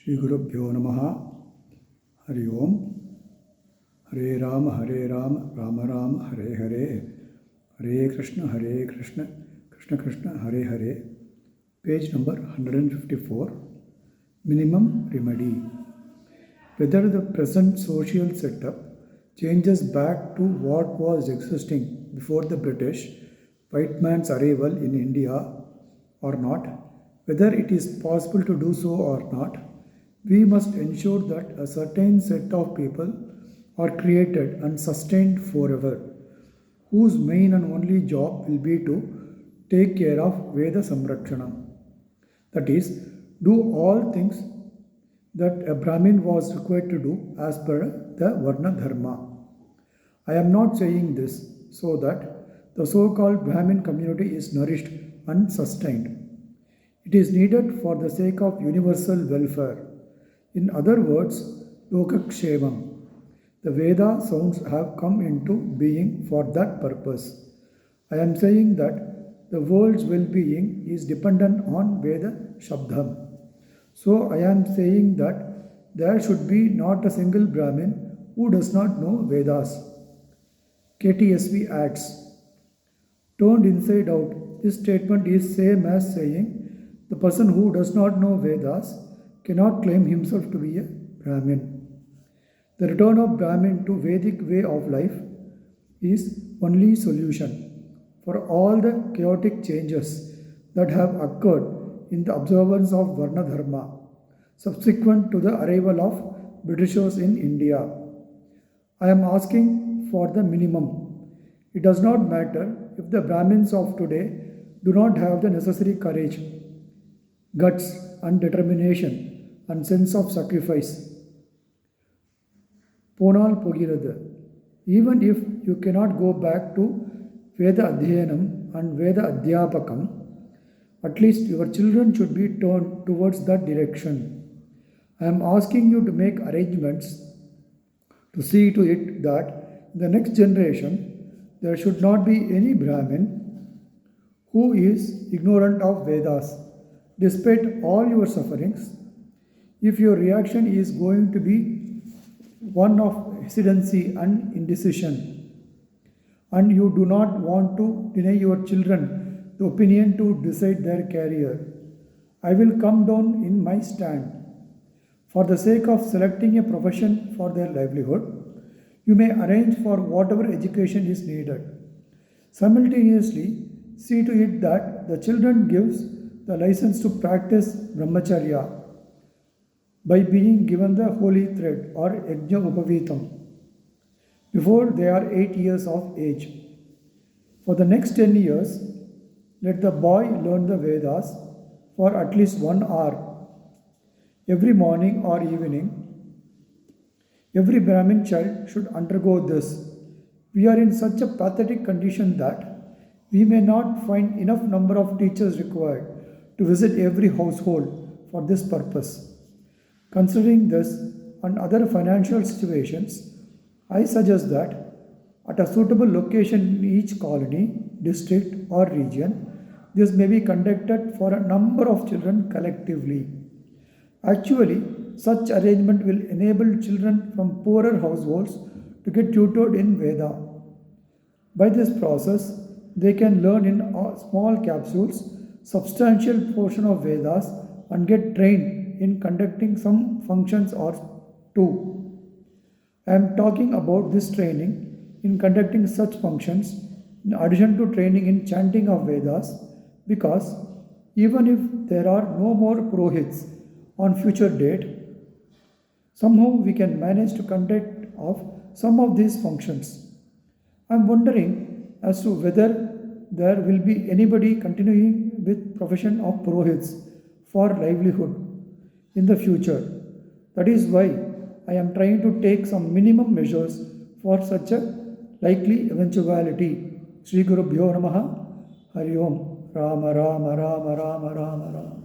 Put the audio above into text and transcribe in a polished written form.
Sri Namaha. Hari Om. Hare Rama, Rama Rama, Hare Hare. Hare Krishna, Krishna Krishna, Hare Hare. Page number 154. Minimum remedy. Whether the present social setup changes back to what was existing before the British white man's arrival in India or not, whether it is possible to do so or not, we must ensure that a certain set of people are created and sustained forever, whose main and only job will be to take care of Veda Samrakshana. That is, do all things that a Brahmin was required to do as per the Varna Dharma. I am not saying this so that the so-called Brahmin community is nourished and sustained. It is needed for the sake of universal welfare. In other words, Lokakshevam. The Veda sounds have come into being for that purpose. I am saying that the world's well-being is dependent on Veda Shabdam. So I am saying that there should be not a single Brahmin who does not know Vedas. KTSV adds, turned inside out, this statement is same as saying the person who does not know Vedas cannot claim himself to be a Brahmin. The return of Brahmin to Vedic way of life is only solution for all the chaotic changes that have occurred in the observance of Varna Dharma subsequent to the arrival of Britishers in India. I am asking for the minimum. It does not matter if the Brahmins of today do not have the necessary courage, guts and determination and sense of sacrifice. Ponal Pogirada. Even if you cannot go back to Veda Adhyanam and Veda Adhyapakam, at least your children should be turned towards that direction. I am asking you to make arrangements to see to it that in the next generation there should not be any Brahmin who is ignorant of Vedas, despite all your sufferings. If your reaction is going to be one of hesitancy and indecision, and you do not want to deny your children the opinion to decide their career, I will come down in my stand. For the sake of selecting a profession for their livelihood, you may arrange for whatever education is needed. Simultaneously, see to it that the children gives the license to practice brahmacharya by being given the holy thread or yajna upavitam before they are 8 years of age. For the next 10 years, let the boy learn the Vedas for at least 1 hour every morning or evening. Every Brahmin child should undergo this. We are in such a pathetic condition that we may not find enough number of teachers required to visit every household for this purpose. Considering this and other financial situations, I suggest that at a suitable location in each colony, district or region, this may be conducted for a number of children collectively. Actually, such arrangement will enable children from poorer households to get tutored in Veda. By this process, they can learn in small capsules substantial portion of Vedas and get trained in conducting some functions or two. I am talking about this training in conducting such functions in addition to training in chanting of Vedas, because even if there are no more Purohits on future date, somehow we can manage to conduct of some of these functions. I am wondering as to whether there will be anybody continuing with profession of Purohits for livelihood in the future. That is why I am trying to take some minimum measures for such a likely eventuality. Sri Gurubhyo Namaha. Hari Om. Rama Rama Rama Rama Rama Rama.